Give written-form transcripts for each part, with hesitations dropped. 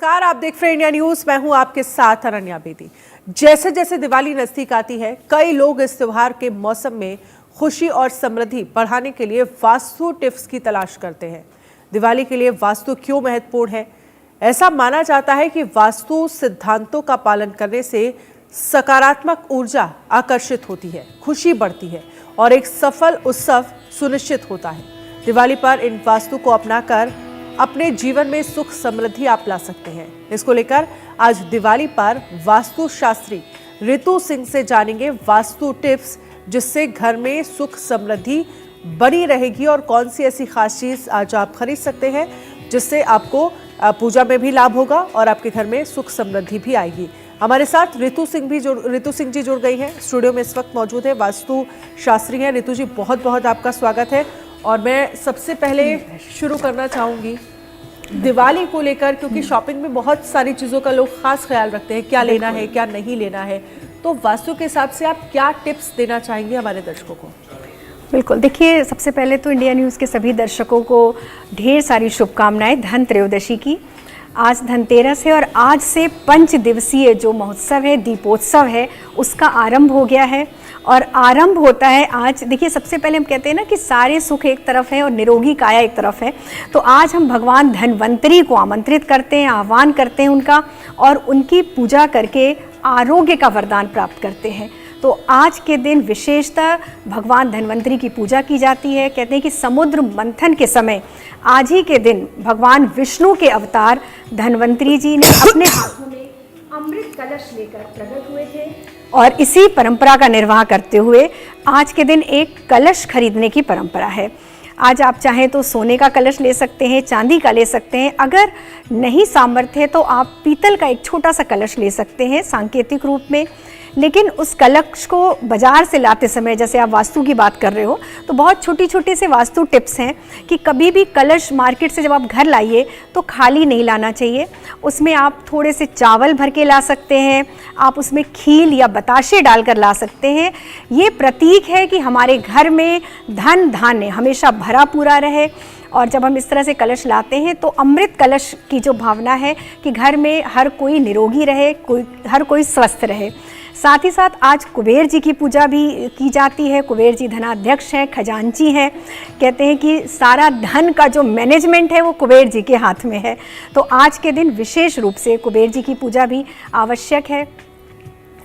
नमस्कार, आप देख रहे हैं इंडिया न्यूज। मैं हूं आपके साथ अनन्या बेदी। जैसे जैसे दिवाली नजदीक आती है, कई लोग इस त्योहार के मौसम में खुशी और समृद्धि बढ़ाने के लिए वास्तु टिप्स की तलाश करते हैं। दिवाली के लिए वास्तु क्यों महत्वपूर्ण है? ऐसा माना जाता है कि वास्तु सिद्धांतों का पालन करने से सकारात्मक ऊर्जा आकर्षित होती है, खुशी बढ़ती है और एक सफल उत्सव सुनिश्चित होता है। दिवाली पर इन वास्तु को अपनाकर अपने जीवन में सुख समृद्धि आप ला सकते हैं। इसको लेकर आज दिवाली पर वास्तु शास्त्री ऋतु सिंह से जानेंगे वास्तु टिप्स, जिससे घर में सुख समृद्धि बनी रहेगी और कौन सी ऐसी खास चीज आज आप खरीद सकते हैं जिससे आपको पूजा में भी लाभ होगा और आपके घर में सुख समृद्धि भी आएगी। हमारे साथ ऋतु सिंह जी जुड़ गई हैं, स्टूडियो में इस वक्त मौजूद है, वास्तु शास्त्री हैं। ऋतु जी, बहुत बहुत आपका स्वागत है। और मैं सबसे पहले शुरू करना चाहूँगी दिवाली को लेकर, क्योंकि शॉपिंग में बहुत सारी चीज़ों का लोग खास ख्याल रखते हैं, क्या लेना है क्या नहीं लेना है। तो वास्तु के हिसाब से आप क्या टिप्स देना चाहेंगे हमारे दर्शकों को? बिल्कुल, देखिए, सबसे पहले तो इंडिया न्यूज़ के सभी दर्शकों को ढेर सारी शुभकामनाएं धन त्रयोदशी की। आज धनतेरस है और आज से 5 दिवसीय जो महोत्सव है, दीपोत्सव है, उसका आरंभ हो गया है। और आरंभ होता है आज, देखिए, सबसे पहले हम कहते हैं ना कि सारे सुख एक तरफ है और निरोगी काया एक तरफ है। तो आज हम भगवान धन्वंतरी को आमंत्रित करते हैं, आह्वान करते हैं उनका, और उनकी पूजा करके आरोग्य का वरदान प्राप्त करते हैं। तो आज के दिन विशेषतः भगवान धन्वंतरी की पूजा की जाती है। कहते हैं कि समुद्र मंथन के समय आज ही के दिन भगवान विष्णु के अवतार धन्वंतरी जी ने अपने हाथों में अमृत कलश लेकर प्रकट हुए थे और इसी परंपरा का निर्वाह करते हुए आज के दिन एक कलश खरीदने की परंपरा है। आज आप चाहें तो सोने का कलश ले सकते हैं, चांदी का ले सकते हैं। अगर नहीं सामर्थ्य है तो आप पीतल का एक छोटा सा कलश ले सकते हैं सांकेतिक रूप में। लेकिन उस कलश को बाजार से लाते समय, जैसे आप वास्तु की बात कर रहे हो, तो बहुत छोटी छोटी से वास्तु टिप्स हैं कि कभी भी कलश मार्केट से जब आप घर लाइए तो खाली नहीं लाना चाहिए। उसमें आप थोड़े से चावल भर के ला सकते हैं, आप उसमें खील या बताशे डालकर ला सकते हैं। ये प्रतीक है कि हमारे घर में धन धान्य हमेशा भरा पूरा रहे। और जब हम इस तरह से कलश लाते हैं तो अमृत कलश की जो भावना है कि घर में हर कोई निरोगी रहे, हर कोई स्वस्थ रहे। साथ ही साथ आज कुबेर जी की पूजा भी की जाती है। कुबेर जी धनाध्यक्ष हैं, खजांची हैं। कहते हैं कि सारा धन का जो मैनेजमेंट है वो कुबेर जी के हाथ में है। तो आज के दिन विशेष रूप से कुबेर जी की पूजा भी आवश्यक है।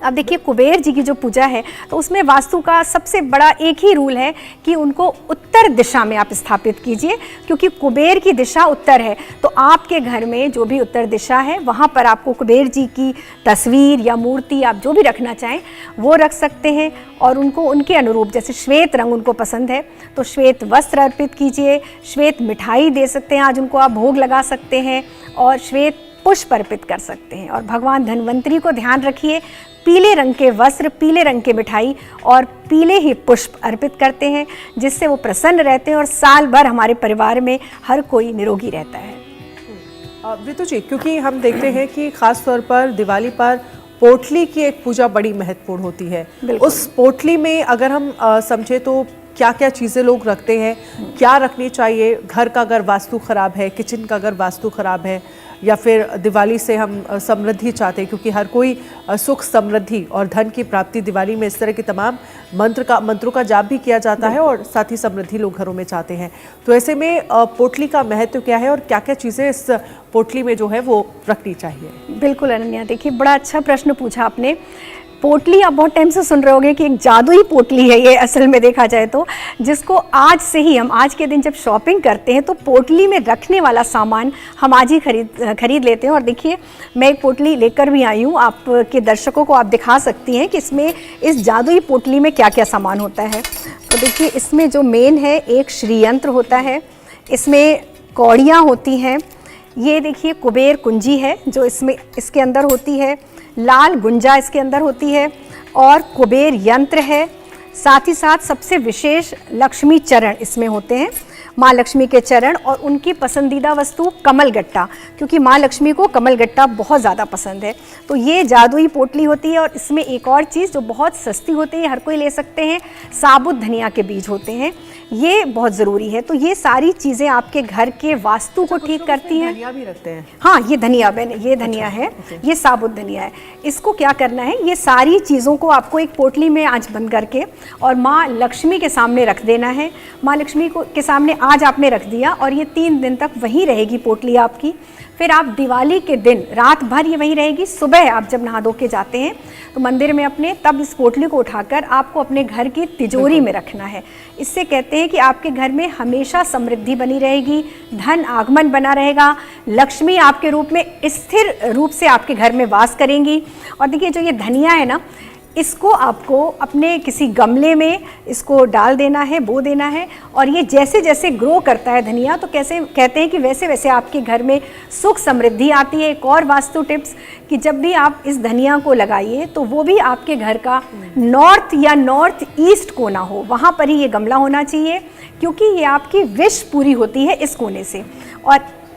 अब देखिए, कुबेर जी की जो पूजा है तो उसमें वास्तु का सबसे बड़ा एक ही रूल है कि उनको उत्तर दिशा में आप स्थापित कीजिए, क्योंकि कुबेर की दिशा उत्तर है। तो आपके घर में जो भी उत्तर दिशा है वहाँ पर आपको कुबेर जी की तस्वीर या मूर्ति, आप जो भी रखना चाहें वो रख सकते हैं। और उनको उनके अनुरूप, जैसे श्वेत रंग उनको पसंद है तो श्वेत वस्त्र अर्पित कीजिए, श्वेत मिठाई दे सकते हैं, आज उनको आप भोग लगा सकते हैं, और श्वेत पुष्प अर्पित कर सकते हैं। और भगवान धन्वंतरी को ध्यान रखिए, पीले रंग के वस्त्र, पीले रंग के मिठाई और पीले ही पुष्प अर्पित करते हैं, जिससे वो प्रसन्न रहते हैं और साल भर हमारे परिवार में हर कोई निरोगी रहता है। ऋतु जी, क्योंकि हम देखते हैं कि खास तौर पर दिवाली पर पोटली की एक पूजा बड़ी महत्वपूर्ण होती है। उस पोटली में अगर हम समझे तो क्या क्या चीज़ें लोग रखते हैं, क्या रखनी चाहिए? घर का अगर वास्तु खराब है, किचन का अगर वास्तु खराब है, या फिर दिवाली से हम समृद्धि चाहते हैं, क्योंकि हर कोई सुख समृद्धि और धन की प्राप्ति दिवाली में इस तरह के तमाम मंत्रों का जाप भी किया जाता है और साथ ही समृद्धि लोग घरों में चाहते हैं। तो ऐसे में पोटली का महत्व क्या है और क्या क्या चीज़ें इस पोटली में जो है वो रखनी चाहिए? बिल्कुल अनन्या, देखिए, बड़ा अच्छा प्रश्न पूछा आपने। पोटली आप बहुत टाइम से सुन रहे होंगे कि एक जादुई पोटली है ये, असल में देखा जाए तो, जिसको आज से ही हम आज के दिन जब शॉपिंग करते हैं तो पोटली में रखने वाला सामान हम आज ही खरीद लेते हैं। और देखिए, मैं एक पोटली लेकर भी आई हूँ, आपके दर्शकों को आप दिखा सकती हैं कि इसमें इस जादुई पोटली में क्या क्या सामान होता है। तो देखिए, इसमें जो मेन है, एक श्रीयंत्र होता है, इसमें कौड़ियाँ होती हैं, ये देखिए कुबेर कुंजी है जो इसके अंदर होती है, लाल गुंजा इसके अंदर होती है, और कुबेर यंत्र है। साथ ही साथ सबसे विशेष लक्ष्मी चरण इसमें होते हैं, माँ लक्ष्मी के चरण, और उनकी पसंदीदा वस्तु कमल गट्टा, क्योंकि माँ लक्ष्मी को कमल गट्टा बहुत ज़्यादा पसंद है। तो ये जादुई पोटली होती है। और इसमें एक और चीज़ जो बहुत सस्ती होती है, हर कोई ले सकते हैं, साबुत धनिया के बीज होते हैं। ये बहुत ज़रूरी है। तो ये सारी चीज़ें आपके घर के वास्तु को ठीक करती हैं। धनिया भी रखते हैं? हाँ, ये धनिया बहन, ये धनिया है, ये साबुत धनिया है। इसको क्या करना है, ये सारी चीज़ों को आपको एक पोटली में आज बंद करके और माँ लक्ष्मी के सामने रख देना है। माँ लक्ष्मी को के सामने आज आपने रख दिया और ये 3 दिन तक वहीं रहेगी पोटली आपकी। फिर आप दिवाली के दिन रात भर ये वहीं रहेगी। सुबह आप जब नहा धो के जाते हैं तो मंदिर में अपने, तब इस पोटली को उठाकर आपको अपने घर की तिजोरी में रखना है। इससे कहते हैं कि आपके घर में हमेशा समृद्धि बनी रहेगी, धन आगमन बना रहेगा, लक्ष्मी आपके रूप में स्थिर रूप से आपके घर में वास करेंगी। और देखिए जो ये धनिया है ना, इसको आपको अपने किसी गमले में इसको डाल देना है, बो देना है। और ये जैसे जैसे ग्रो करता है धनिया, तो कैसे कहते हैं कि वैसे वैसे आपके घर में सुख समृद्धि आती है। एक और वास्तु टिप्स कि जब भी आप इस धनिया को लगाइए तो वो भी आपके घर का नॉर्थ या नॉर्थ ईस्ट कोना हो, वहाँ पर ही ये गमला होना चाहिए, क्योंकि ये आपकी विश पूरी होती है इस कोने से।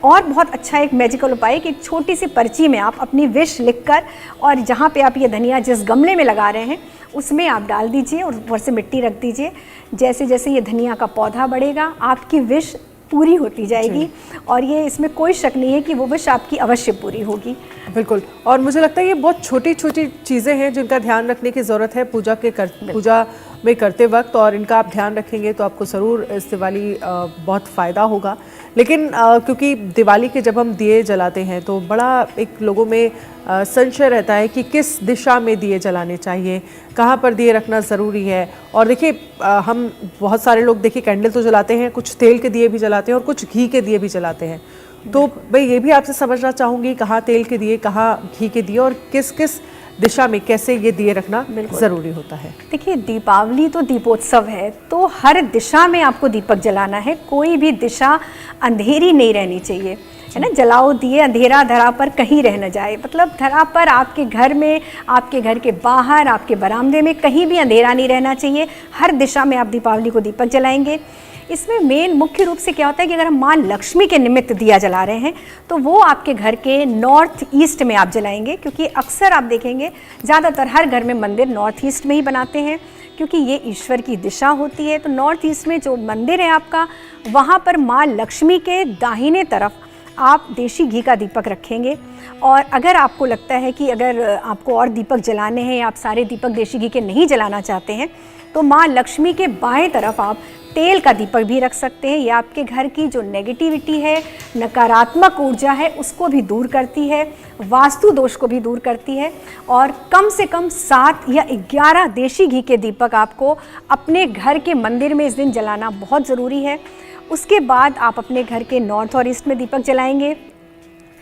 और बहुत अच्छा एक मैजिकल उपाय कि एक छोटी सी पर्ची में आप अपनी विश लिखकर और जहाँ पे आप ये धनिया जिस गमले में लगा रहे हैं उसमें आप डाल दीजिए और ऊपर से मिट्टी रख दीजिए। जैसे जैसे ये धनिया का पौधा बढ़ेगा आपकी विश पूरी होती जाएगी और ये इसमें कोई शक नहीं है कि वो विश आपकी अवश्य पूरी होगी। बिल्कुल। और मुझे लगता है ये बहुत छोटी छोटी चीज़ें हैं जिनका ध्यान रखने की ज़रूरत है पूजा में करते वक्त, और इनका आप ध्यान रखेंगे तो आपको ज़रूर इस दिवाली बहुत फ़ायदा होगा। लेकिन क्योंकि दिवाली के जब हम दिए जलाते हैं तो बड़ा एक लोगों में संशय रहता है कि किस दिशा में दिए जलाने चाहिए, कहाँ पर दिए रखना ज़रूरी है। और देखिए हम बहुत सारे लोग देखिए कैंडल तो जलाते हैं, कुछ तेल के दिए भी जलाते हैं और कुछ घी के दिए भी जलाते हैं। तो भाई ये भी आपसे समझना चाहूँगी कहाँ तेल के दिए, कहाँ घी के दिए और किस किस दिशा में कैसे ये दिए रखना ज़रूरी होता है। देखिए दीपावली तो दीपोत्सव है, तो हर दिशा में आपको दीपक जलाना है। कोई भी दिशा अंधेरी नहीं रहनी चाहिए, है ना। जलाओ दिए, अंधेरा धरा पर कहीं रह न जाए। मतलब धरा पर, आपके घर में, आपके घर के बाहर, आपके बरामदे में कहीं भी अंधेरा नहीं रहना चाहिए। हर दिशा में आप दीपावली को दीपक जलाएंगे। इसमें मेन मुख्य रूप से क्या होता है कि अगर हम माँ लक्ष्मी के निमित्त दिया जला रहे हैं तो वो आपके घर के नॉर्थ ईस्ट में आप जलाएंगे, क्योंकि अक्सर आप देखेंगे ज़्यादातर हर घर में मंदिर नॉर्थ ईस्ट में ही बनाते हैं, क्योंकि ये ईश्वर की दिशा होती है। तो नॉर्थ ईस्ट में जो मंदिर है आपका, वहाँ पर माँ लक्ष्मी के दाहिने तरफ आप देशी घी का दीपक रखेंगे। और अगर आपको लगता है कि अगर आपको और दीपक जलाने हैं या आप सारे दीपक देशी घी के नहीं जलाना चाहते हैं, तो माँ लक्ष्मी के बाएं तरफ आप तेल का दीपक भी रख सकते हैं। ये आपके घर की जो नेगेटिविटी है, नकारात्मक ऊर्जा है, उसको भी दूर करती है, वास्तु दोष को भी दूर करती है। और कम से कम 7 या 11 देशी घी के दीपक आपको अपने घर के मंदिर में इस दिन जलाना बहुत ज़रूरी है। उसके बाद आप अपने घर के नॉर्थ और ईस्ट में दीपक जलाएंगे।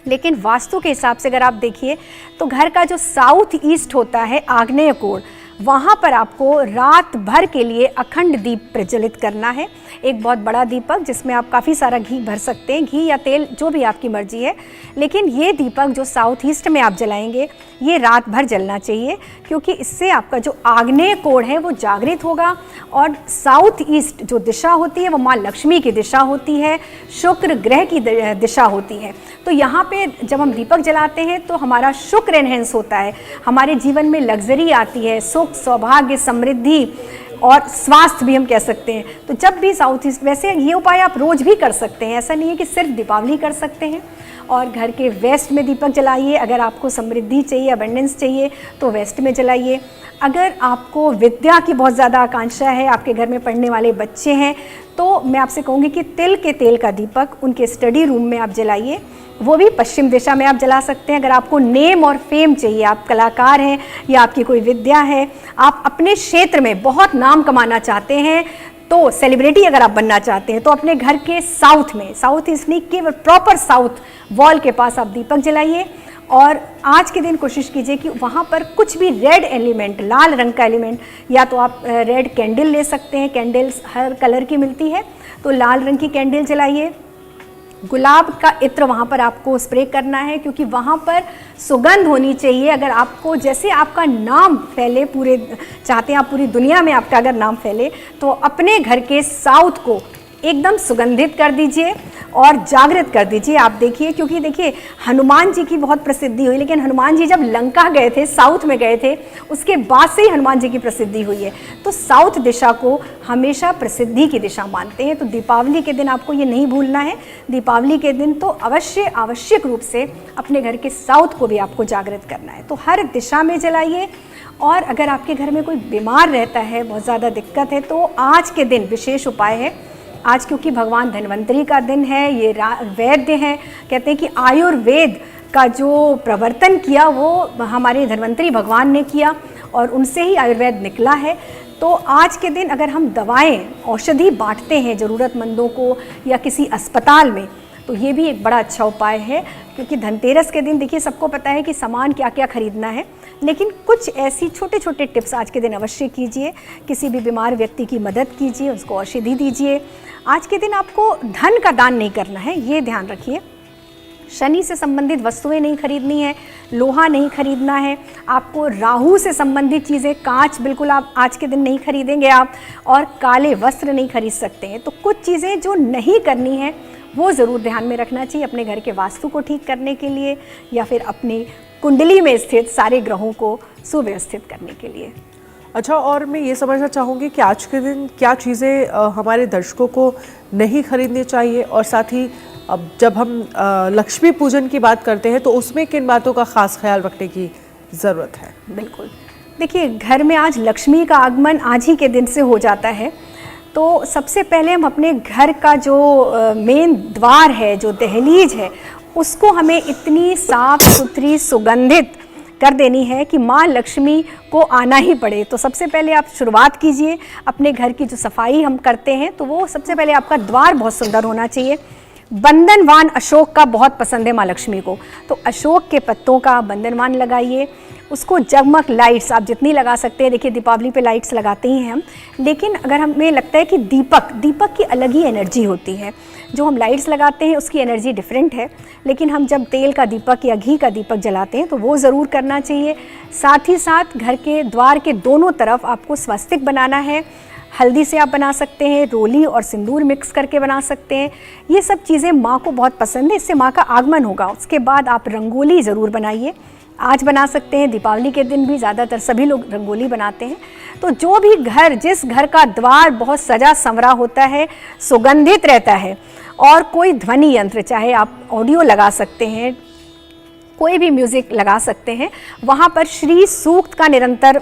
लेकिन वास्तु के हिसाब से अगर आप देखिए तो घर का जो साउथ ईस्ट होता है, आग्नेय कोण, वहाँ पर आपको रात भर के लिए अखंड दीप प्रज्वलित करना है। एक बहुत बड़ा दीपक जिसमें आप काफ़ी सारा घी भर सकते हैं, घी या तेल जो भी आपकी मर्जी है। लेकिन ये दीपक जो साउथ ईस्ट में आप जलाएंगे ये रात भर जलना चाहिए, क्योंकि इससे आपका जो आग्नेय कोण है वो जागृत होगा। और साउथ ईस्ट जो दिशा होती है वो माँ लक्ष्मी की दिशा होती है, शुक्र ग्रह की दिशा होती है। तो यहाँ पे जब हम दीपक जलाते हैं तो हमारा शुक्र एनहेंस होता है, हमारे जीवन में लग्जरी आती है, सुख, सौभाग्य, समृद्धि और स्वास्थ्य भी हम कह सकते हैं। तो जब भी साउथ ईस्ट, वैसे ये उपाय आप रोज़ भी कर सकते हैं, ऐसा नहीं है कि सिर्फ दीपावली कर सकते हैं। और घर के वेस्ट में दीपक जलाइए। अगर आपको समृद्धि चाहिए, अबंडेंस चाहिए तो वेस्ट में जलाइए। अगर आपको विद्या की बहुत ज़्यादा आकांक्षा है, आपके घर में पढ़ने वाले बच्चे हैं, तो मैं आपसे कहूँगी कि तिल के तेल का दीपक उनके स्टडी रूम में आप जलाइए। वो भी पश्चिम दिशा में आप जला सकते हैं। अगर आपको नेम और फेम चाहिए, आप कलाकार हैं या आपकी कोई विद्या है, आप अपने क्षेत्र में बहुत नाम कमाना चाहते हैं, तो सेलिब्रिटी अगर आप बनना चाहते हैं, तो अपने घर के साउथ में, साउथ ईस्ट नहीं, केवल प्रॉपर साउथ वॉल के पास आप दीपक जलाइए। और आज के दिन कोशिश कीजिए कि वहाँ पर कुछ भी रेड एलिमेंट, लाल रंग का एलिमेंट, या तो आप रेड कैंडल ले सकते हैं, कैंडल्स हर कलर की मिलती है, तो लाल रंग की कैंडल जलाइए। गुलाब का इत्र वहाँ पर आपको स्प्रे करना है, क्योंकि वहाँ पर सुगंध होनी चाहिए। अगर आपको, जैसे आपका नाम फैले, पूरे चाहते हैं आप पूरी दुनिया में आपका अगर नाम फैले, तो अपने घर के साउथ को एकदम सुगंधित कर दीजिए और जागृत कर दीजिए। आप देखिए, क्योंकि देखिए हनुमान जी की बहुत प्रसिद्धि हुई, लेकिन हनुमान जी जब लंका गए थे, साउथ में गए थे, उसके बाद से ही हनुमान जी की प्रसिद्धि हुई है। तो साउथ दिशा को हमेशा प्रसिद्धि की दिशा मानते हैं। तो दीपावली के दिन आपको ये नहीं भूलना है। दीपावली के दिन तो आवश्यक रूप से अपने घर के साउथ को भी आपको जागृत करना है। तो हर दिशा में जलाइए। और अगर आपके घर में कोई बीमार रहता है, बहुत ज़्यादा दिक्कत है, तो आज के दिन विशेष उपाय है। आज क्योंकि भगवान धन्वंतरी का दिन है, ये वैद्य हैं, कहते हैं कि आयुर्वेद का जो प्रवर्तन किया वो हमारे धन्वंतरी भगवान ने किया और उनसे ही आयुर्वेद निकला है। तो आज के दिन अगर हम दवाएं, औषधि बांटते हैं ज़रूरतमंदों को या किसी अस्पताल में, तो ये भी एक बड़ा अच्छा उपाय है। क्योंकि धनतेरस के दिन देखिए सबको पता है कि सामान क्या क्या खरीदना है, लेकिन कुछ ऐसी छोटे छोटे टिप्स आज के दिन अवश्य कीजिए। किसी भी बीमार व्यक्ति की मदद कीजिए, उसको औषधि दीजिए। आज के दिन आपको धन का दान नहीं करना है, ये ध्यान रखिए। शनि से संबंधित वस्तुएं नहीं खरीदनी है, लोहा नहीं खरीदना है आपको। राहु से संबंधित चीज़ें, कांच बिल्कुल आप आज के दिन नहीं खरीदेंगे आप, और काले वस्त्र नहीं खरीद सकते हैं। तो कुछ चीज़ें जो नहीं करनी है वो ज़रूर ध्यान में रखना चाहिए अपने घर के वास्तु को ठीक करने के लिए, या फिर अपनी कुंडली में स्थित सारे ग्रहों को सुव्यवस्थित करने के लिए। अच्छा, और मैं ये समझना चाहूँगी कि आज के दिन क्या चीज़ें हमारे दर्शकों को नहीं खरीदनी चाहिए, और साथ ही अब जब हम लक्ष्मी पूजन की बात करते हैं तो उसमें किन बातों का खास ख्याल रखने की ज़रूरत है? बिल्कुल, देखिए घर में आज लक्ष्मी का आगमन आज ही के दिन से हो जाता है। तो सबसे पहले हम अपने घर का जो मेन द्वार है, जो दहलीज है, उसको हमें इतनी साफ सुथरी सुगंधित कर देनी है कि माँ लक्ष्मी को आना ही पड़े। तो सबसे पहले आप शुरुआत कीजिए अपने घर की जो सफाई हम करते हैं, तो वो सबसे पहले आपका द्वार बहुत सुंदर होना चाहिए। बंधनवान अशोक का बहुत पसंद है माँ लक्ष्मी को, तो अशोक के पत्तों का बंधनवान लगाइए। उसको जगमग लाइट्स आप जितनी लगा सकते हैं, देखिए दीपावली पे लाइट्स लगाते ही हैं हम, लेकिन अगर हमें लगता है कि दीपक की अलग ही एनर्जी होती है। जो हम लाइट्स लगाते हैं उसकी एनर्जी डिफरेंट है, लेकिन हम जब तेल का दीपक या घी का दीपक जलाते हैं तो वो ज़रूर करना चाहिए। साथ ही साथ घर के द्वार के दोनों तरफ आपको स्वस्तिक बनाना है। हल्दी से आप बना सकते हैं, रोली और सिंदूर मिक्स करके बना सकते हैं। ये सब चीज़ें माँ को बहुत पसंद है, इससे माँ का आगमन होगा। उसके बाद आप रंगोली ज़रूर बनाइए, आज बना सकते हैं, दीपावली के दिन भी ज़्यादातर सभी लोग रंगोली बनाते हैं। तो जो भी घर, जिस घर का द्वार बहुत सजा संवरा होता है, सुगंधित रहता है, और कोई ध्वनि यंत्र, चाहे आप ऑडियो लगा सकते हैं, कोई भी म्यूज़िक लगा सकते हैं, वहाँ पर श्री सूक्त का निरंतर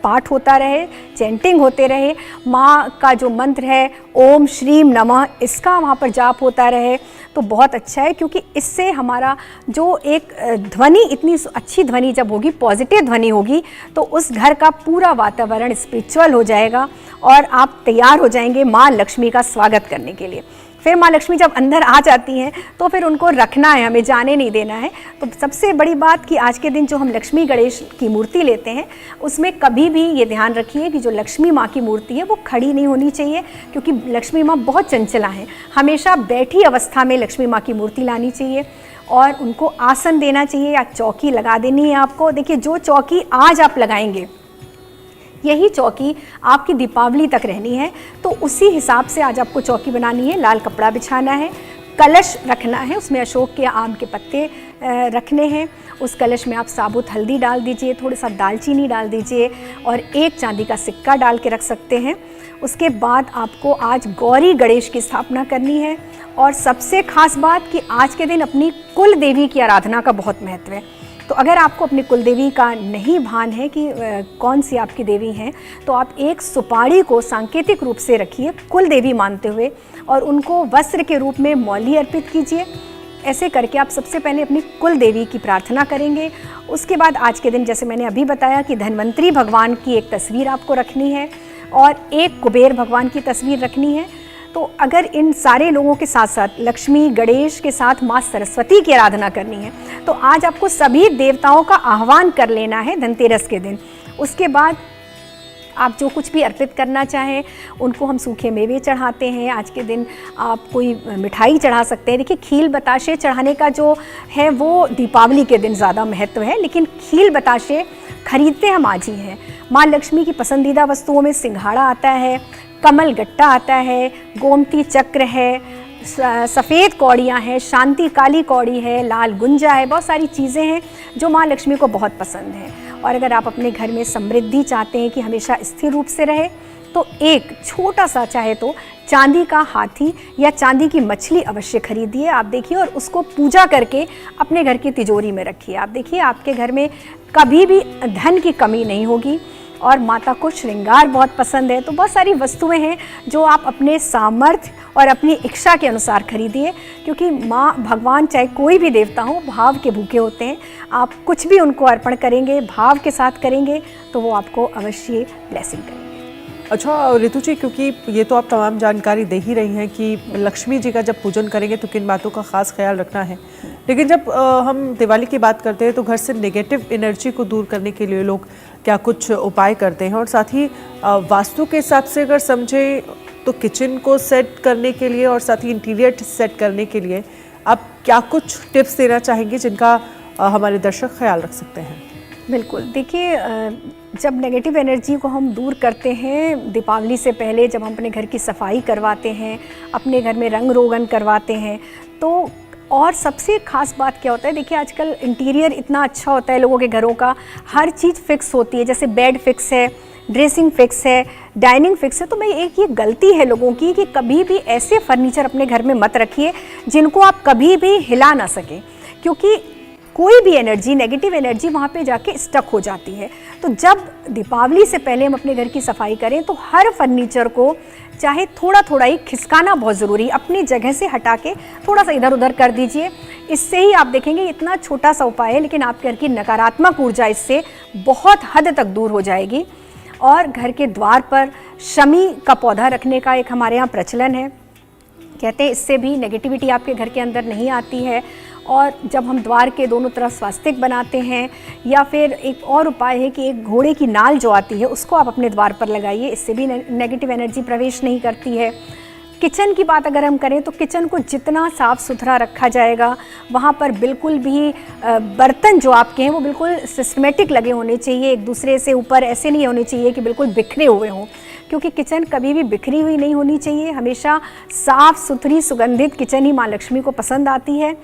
पाठ होता रहे, चैंटिंग होते रहे, माँ का जो मंत्र है ओम श्रीम नमः, इसका वहाँ पर जाप होता रहे, तो बहुत अच्छा है। क्योंकि इससे हमारा जो एक ध्वनि, इतनी अच्छी ध्वनि जब होगी, पॉजिटिव ध्वनि होगी, तो उस घर का पूरा वातावरण स्पिरिचुअल हो जाएगा और आप तैयार हो जाएंगे माँ लक्ष्मी का स्वागत करने के लिए। फिर माँ लक्ष्मी जब अंदर आ जाती हैं तो फिर उनको रखना है, हमें जाने नहीं देना है। तो सबसे बड़ी बात कि आज के दिन जो हम लक्ष्मी गणेश की मूर्ति लेते हैं, उसमें कभी भी ये ध्यान रखिए कि जो लक्ष्मी माँ की मूर्ति है वो खड़ी नहीं होनी चाहिए, क्योंकि लक्ष्मी माँ बहुत चंचला हैं। हमेशा बैठी अवस्था में लक्ष्मी माँ की मूर्ति लानी चाहिए और उनको आसन देना चाहिए या चौकी लगा देनी है आपको। देखिए जो चौकी आज आप लगाएंगे, यही चौकी आपकी दीपावली तक रहनी है, तो उसी हिसाब से आज आपको चौकी बनानी है। लाल कपड़ा बिछाना है, कलश रखना है, उसमें अशोक के आम के पत्ते रखने हैं। उस कलश में आप साबुत हल्दी डाल दीजिए, थोड़ा सा दालचीनी डाल दीजिए और एक चांदी का सिक्का डाल के रख सकते हैं। उसके बाद आपको आज गौरी गणेश की स्थापना करनी है। और सबसे खास बात कि आज के दिन अपनी कुल देवी की आराधना का बहुत महत्व है। तो अगर आपको अपनी कुल देवी का नहीं भान है कि कौन सी आपकी देवी हैं, तो आप एक सुपारी को सांकेतिक रूप से रखिए कुल देवी मानते हुए, और उनको वस्त्र के रूप में मौली अर्पित कीजिए। ऐसे करके आप सबसे पहले अपनी कुल देवी की प्रार्थना करेंगे। उसके बाद आज के दिन, जैसे मैंने अभी बताया, कि धन्वंतरी भगवान की एक तस्वीर आपको रखनी है और एक कुबेर भगवान की तस्वीर रखनी है। तो अगर इन सारे लोगों के साथ साथ लक्ष्मी गणेश के साथ माँ सरस्वती की आराधना करनी है, तो आज आपको सभी देवताओं का आह्वान कर लेना है धनतेरस के दिन। उसके बाद आप जो कुछ भी अर्पित करना चाहें, उनको हम सूखे मेवे चढ़ाते हैं। आज के दिन आप कोई मिठाई चढ़ा सकते हैं। देखिए खील बताशे चढ़ाने का जो है वो दीपावली के दिन ज़्यादा महत्व है, लेकिन खील बताशे खरीदते हम आज ही हैं। माँ लक्ष्मी की पसंदीदा वस्तुओं में सिंघाड़ा आता है, कमल गट्टा आता है, गोमती चक्र है, सफ़ेद कौड़ियाँ हैं, शांति काली कौड़ी है, लाल गुंजा है, बहुत सारी चीज़ें हैं जो माँ लक्ष्मी को बहुत पसंद हैं। और अगर आप अपने घर में समृद्धि चाहते हैं कि हमेशा स्थिर रूप से रहे, तो एक छोटा सा चाहे तो चांदी का हाथी या चांदी की मछली अवश्य खरीदिए। आप देखिए और उसको पूजा करके अपने घर की तिजोरी में रखिए। आप देखिए आपके घर में कभी भी धन की कमी नहीं होगी। और माता को श्रृंगार बहुत पसंद है, तो बहुत सारी वस्तुएं हैं जो आप अपने सामर्थ्य और अपनी इच्छा के अनुसार खरीदिए, क्योंकि माँ भगवान चाहे कोई भी देवता हो भाव के भूखे होते हैं। आप कुछ भी उनको अर्पण करेंगे, भाव के साथ करेंगे, तो वो आपको अवश्य ब्लेसिंग करेंगे। अच्छा रितु जी, क्योंकि ये तो आप तमाम जानकारी दे ही रही हैं कि लक्ष्मी जी का जब पूजन करेंगे तो किन बातों का खास ख्याल रखना है, लेकिन जब हम दिवाली की बात करते हैं तो घर से नेगेटिव एनर्जी को दूर करने के लिए लोग क्या कुछ उपाय करते हैं, और साथ ही वास्तु के हिसाब से अगर समझें तो किचन को सेट करने के लिए और साथ ही इंटीरियर सेट करने के लिए आप क्या कुछ टिप्स देना चाहेंगे जिनका हमारे दर्शक ख्याल रख सकते हैं? बिल्कुल, देखिए जब नेगेटिव एनर्जी को हम दूर करते हैं, दीपावली से पहले जब हम अपने घर की सफाई करवाते हैं, अपने घर में रंग रोगन करवाते हैं, तो और सबसे ख़ास बात क्या होता है, देखिए आजकल इंटीरियर इतना अच्छा होता है लोगों के घरों का, हर चीज़ फिक्स होती है, जैसे बेड फिक्स है, ड्रेसिंग फिक्स है, डाइनिंग फिक्स है। तो मैं एक ये गलती है लोगों की कि कभी भी ऐसे फर्नीचर अपने घर में मत रखिए जिनको आप कभी भी हिला ना सकें, क्योंकि कोई भी एनर्जी, नेगेटिव एनर्जी वहाँ पे जाके स्टक हो जाती है। तो जब दीपावली से पहले हम अपने घर की सफाई करें तो हर फर्नीचर को चाहे थोड़ा थोड़ा ही खिसकाना बहुत ज़रूरी, अपनी जगह से हटा के थोड़ा सा इधर उधर कर दीजिए। इससे ही आप देखेंगे इतना छोटा सा उपाय है, लेकिन आपके घर की नकारात्मक ऊर्जा इससे बहुत हद तक दूर हो जाएगी। और घर के द्वार पर शमी का पौधा रखने का एक हमारे यहाँ प्रचलन है, कहते हैं इससे भी नेगेटिविटी आपके घर के अंदर नहीं आती है। और जब हम द्वार के दोनों तरफ स्वास्तिक बनाते हैं, या फिर एक और उपाय है कि एक घोड़े की नाल जो आती है उसको आप अपने द्वार पर लगाइए, इससे भी नेगेटिव एनर्जी प्रवेश नहीं करती है। किचन की बात अगर हम करें तो किचन को जितना साफ़ सुथरा रखा जाएगा, वहाँ पर बिल्कुल भी बर्तन जो आपके हैं वो बिल्कुल सिस्टमेटिक लगे होने चाहिए, एक दूसरे से ऊपर ऐसे नहीं होने चाहिए कि बिल्कुल बिखरे हुए हों, क्योंकि किचन कभी भी बिखरी हुई नहीं होनी चाहिए। हमेशा साफ़ सुथरी सुगंधित किचन ही माँ लक्ष्मी को पसंद आती है।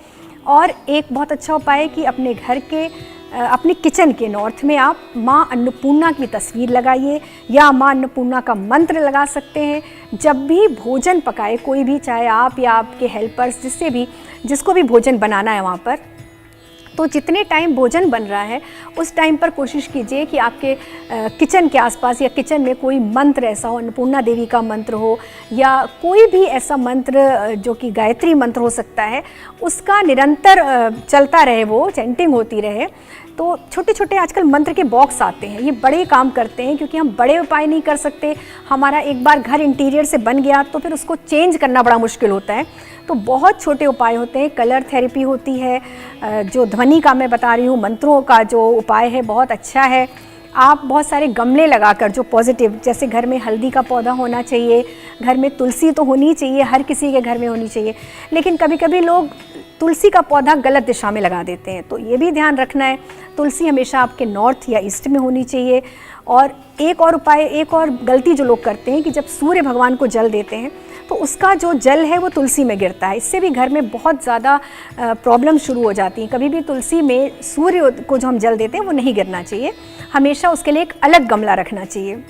और एक बहुत अच्छा उपाय है कि अपने घर के अपने किचन के नॉर्थ में आप माँ अन्नपूर्णा की तस्वीर लगाइए, या माँ अन्नपूर्णा का मंत्र लगा सकते हैं। जब भी भोजन पकाए कोई भी, चाहे आप या आपके हेल्पर्स, जिसको भी भोजन बनाना है वहाँ पर, तो जितने टाइम भोजन बन रहा है उस टाइम पर कोशिश कीजिए कि आपके किचन के आसपास या किचन में कोई मंत्र ऐसा हो, अन्नपूर्णा देवी का मंत्र हो, या कोई भी ऐसा मंत्र जो कि गायत्री मंत्र हो सकता है, उसका निरंतर चलता रहे, वो चैंटिंग होती रहे। तो छोटे छोटे आजकल मंत्र के बॉक्स आते हैं, ये बड़े काम करते हैं, क्योंकि हम बड़े उपाय नहीं कर सकते। हमारा एक बार घर इंटीरियर से बन गया तो फिर उसको चेंज करना बड़ा मुश्किल होता है। तो बहुत छोटे उपाय होते हैं, कलर थेरेपी होती है, जो ध्वनि का मैं बता रही हूँ, मंत्रों का जो उपाय है बहुत अच्छा है। आप बहुत सारे गमले लगाकर जो पॉजिटिव, जैसे घर में हल्दी का पौधा होना चाहिए, घर में तुलसी तो होनी चाहिए, हर किसी के घर में होनी चाहिए, लेकिन कभी कभी लोग तुलसी का पौधा गलत दिशा में लगा देते हैं, तो ये भी ध्यान रखना है। तुलसी हमेशा आपके नॉर्थ या ईस्ट में होनी चाहिए। और एक और उपाय, एक और गलती जो लोग करते हैं कि जब सूर्य भगवान को जल देते हैं तो उसका जो जल है वो तुलसी में गिरता है, इससे भी घर में बहुत ज़्यादा प्रॉब्लम शुरू हो जाती हैं। कभी भी तुलसी में सूर्य को जो हम जल देते हैं वो नहीं गिरना चाहिए, हमेशा उसके लिए एक अलग गमला रखना चाहिए।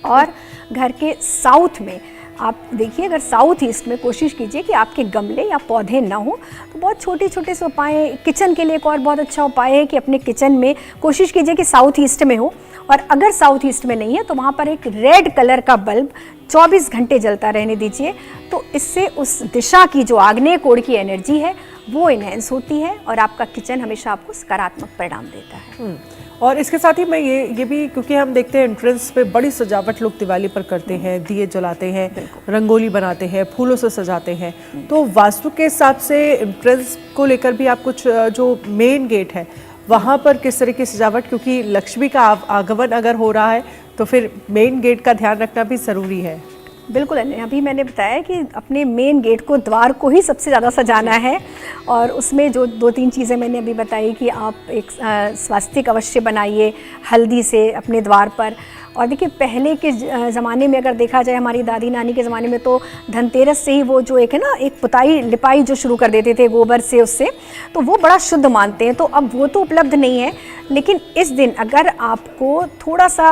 और घर के साउथ में आप देखिए, अगर साउथ ईस्ट में कोशिश कीजिए कि आपके गमले या पौधे ना हो, तो बहुत छोटे छोटे से उपाय। किचन के लिए एक और बहुत अच्छा उपाय है कि अपने किचन में कोशिश कीजिए कि साउथ ईस्ट में हो, और अगर साउथ ईस्ट में नहीं है तो वहाँ पर एक रेड कलर का बल्ब 24 घंटे जलता रहने दीजिए। तो इससे उस दिशा की जो आग्नेय कोण की एनर्जी है वो इनहेंस होती है, और आपका किचन हमेशा आपको सकारात्मक परिणाम देता है। और इसके साथ ही मैं ये भी, क्योंकि हम देखते हैं एंट्रेंस पे बड़ी सजावट लोग दिवाली पर करते हैं, दिए जलाते हैं, रंगोली बनाते हैं, फूलों से सजाते हैं, तो वास्तु के हिसाब से एंट्रेंस को लेकर भी आप कुछ, जो मेन गेट है वहाँ पर किस तरह की सजावट, क्योंकि लक्ष्मी का आगमन अगर हो रहा है तो फिर मेन गेट का ध्यान रखना भी ज़रूरी है। बिल्कुल अनन्या, अभी मैंने बताया कि अपने मेन गेट को, द्वार को ही सबसे ज़्यादा सजाना है। और उसमें जो 2-3 चीज़ें मैंने अभी बताई कि आप एक स्वास्तिक अवश्य बनाइए हल्दी से अपने द्वार पर। और देखिए पहले के ज़माने में अगर देखा जाए, हमारी दादी नानी के ज़माने में तो धनतेरस से ही वो जो एक है ना, एक पुताई लिपाई जो शुरू कर देते थे गोबर से, उससे तो वो बड़ा शुद्ध मानते हैं। तो अब वो तो उपलब्ध नहीं है, लेकिन इस दिन अगर आपको थोड़ा सा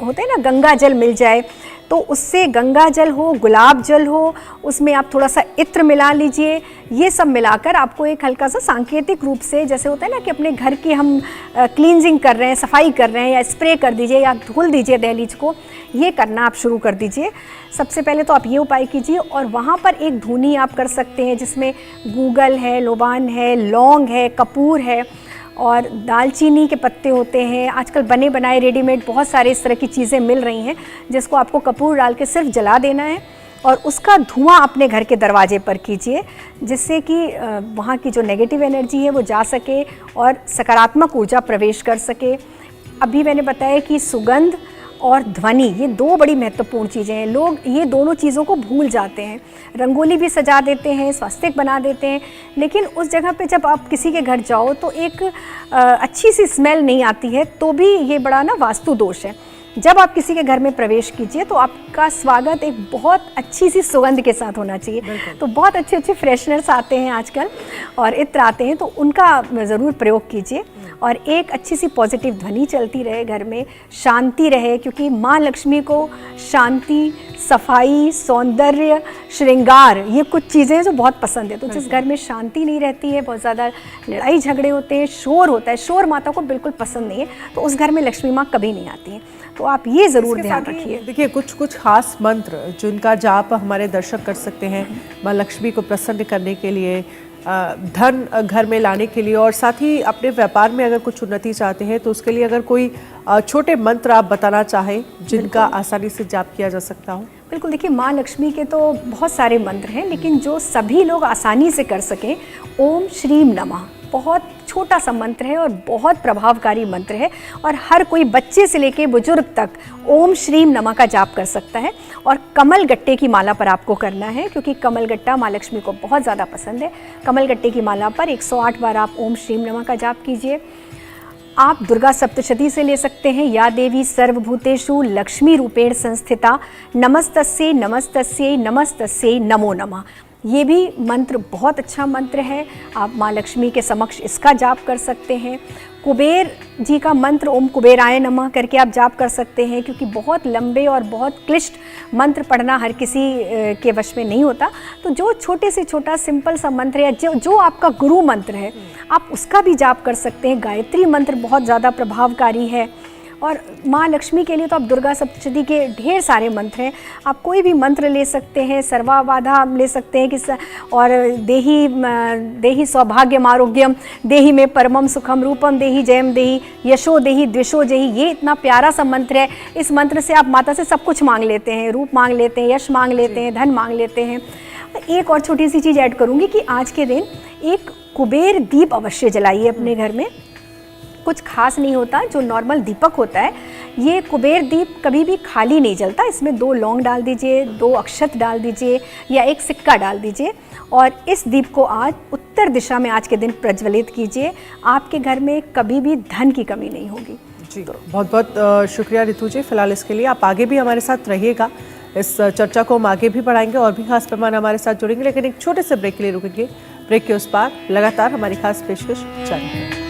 होता है ना, गंगा जल मिल जाए, तो उससे गंगा जल हो, गुलाब जल हो, उसमें आप थोड़ा सा इत्र मिला लीजिए। ये सब मिलाकर आपको एक हल्का सा सांकेतिक रूप से, जैसे होता है ना कि अपने घर की हम क्लींजिंग कर रहे हैं, सफाई कर रहे हैं, या स्प्रे कर दीजिए या धुल दीजिए दहलीज को, ये करना आप शुरू कर दीजिए। सबसे पहले तो आप ये उपाय कीजिए। और वहाँ पर एक धूनी आप कर सकते हैं जिसमें गूगल है, लोबान है, लौंग है, कपूर है और दालचीनी के पत्ते होते हैं। आजकल बने बनाए रेडीमेड बहुत सारे इस तरह की चीज़ें मिल रही हैं, जिसको आपको कपूर डाल के सिर्फ जला देना है और उसका धुआं अपने घर के दरवाजे पर कीजिए, जिससे कि वहाँ की जो नेगेटिव एनर्जी है वो जा सके और सकारात्मक ऊर्जा प्रवेश कर सके। अभी मैंने बताया कि सुगंध और ध्वनि, ये 2 बड़ी महत्वपूर्ण चीज़ें हैं। लोग ये दोनों चीज़ों को भूल जाते हैं। रंगोली भी सजा देते हैं, स्वास्तिक बना देते हैं, लेकिन उस जगह पे जब आप किसी के घर जाओ तो एक अच्छी सी स्मेल नहीं आती है, तो भी ये बड़ा ना वास्तु दोष है। जब आप किसी के घर में प्रवेश कीजिए तो आपका स्वागत एक बहुत अच्छी सी सुगंध के साथ होना चाहिए। तो बहुत अच्छे अच्छे फ्रेशनर्स आते हैं आजकल और इत्र आते हैं, तो उनका ज़रूर प्रयोग कीजिए। और एक अच्छी सी पॉजिटिव ध्वनि चलती रहे घर में, शांति रहे, क्योंकि माँ लक्ष्मी को शांति, सफाई, सौंदर्य, श्रृंगार, ये कुछ चीज़ें जो बहुत पसंद है। तो जिस घर में शांति नहीं रहती है, बहुत ज़्यादा लड़ाई झगड़े होते हैं, शोर होता है, शोर माता को बिल्कुल पसंद नहीं है, तो उस घर में लक्ष्मी माँ कभी नहीं आती हैं। तो आप ये ज़रूर ध्यान रखिए। देखिए कुछ खास मंत्र जिनका जाप हमारे दर्शक कर सकते हैं माँ लक्ष्मी को प्रसन्न करने के लिए, धन घर में लाने के लिए, और साथ ही अपने व्यापार में अगर कुछ उन्नति चाहते हैं तो उसके लिए अगर कोई छोटे मंत्र आप बताना चाहें जिनका आसानी से जाप किया जा सकता हो। बिल्कुल, देखिए माँ लक्ष्मी के तो बहुत सारे मंत्र हैं, लेकिन जो सभी लोग आसानी से कर सकें, ओम श्रीम नमः बहुत छोटा सा मंत्र है और बहुत प्रभावकारी मंत्र है, और हर कोई बच्चे से लेके बुजुर्ग तक ओम श्रीम नमः का जाप कर सकता है। और कमल गट्टे की माला पर आपको करना है, क्योंकि कमल गट्टा माँ लक्ष्मी को बहुत ज़्यादा पसंद है। कमल गट्टे की माला पर 108 बार आप ओम श्रीम नमः का जाप कीजिए। आप दुर्गा सप्तशती से ले सकते हैं, या देवी सर्वभूतेषु लक्ष्मी रूपेण संस्थिता नमस्तस्यै नमस्तस्यै नमस्तस्यै नमो नमः। ये भी मंत्र बहुत अच्छा मंत्र है, आप माँ लक्ष्मी के समक्ष इसका जाप कर सकते हैं। कुबेर जी का मंत्र ओम कुबेराय नमः करके आप जाप कर सकते हैं, क्योंकि बहुत लंबे और बहुत क्लिष्ट मंत्र पढ़ना हर किसी के वश में नहीं होता। तो जो छोटे से छोटा सिंपल सा मंत्र है, जो आपका गुरु मंत्र है, आप उसका भी जाप कर सकते हैं। गायत्री मंत्र बहुत ज़्यादा प्रभावकारी है। और माँ लक्ष्मी के लिए तो आप दुर्गा सप्तशती के ढेर सारे मंत्र हैं, आप कोई भी मंत्र ले सकते हैं। सर्वाबाधा ले सकते हैं कि और देही सौभाग्यम आरोग्यम, देही में परमम सुखम, रूपम देही जयम देही, यशो देही द्विषो देही। ये इतना प्यारा सा मंत्र है। इस मंत्र से आप माता से सब कुछ मांग लेते हैं, रूप मांग लेते हैं, यश मांग लेते हैं, धन मांग लेते हैं। एक और छोटी सी चीज़ ऐड करूँगी कि आज के दिन एक कुबेर दीप अवश्य जलाइए अपने घर में। कुछ खास नहीं होता, जो नॉर्मल दीपक होता है, ये कुबेर दीप कभी भी खाली नहीं जलता। इसमें 2 लौंग डाल दीजिए, 2 अक्षत डाल दीजिए या 1 सिक्का डाल दीजिए, और इस दीप को आज उत्तर दिशा में आज के दिन प्रज्वलित कीजिए। आपके घर में कभी भी धन की कमी नहीं होगी। जी, बहुत बहुत शुक्रिया रितु जी। फिलहाल इसके लिए आप आगे भी हमारे साथ रहिएगा, इस चर्चा को हम आगे भी बढ़ाएंगे और भी खास मेहमान हमारे साथ जुड़ेंगे, लेकिन एक छोटे से ब्रेक के लिए रुकेंगे। ब्रेक के उस पार लगातार हमारी खास पेशकश जारी है।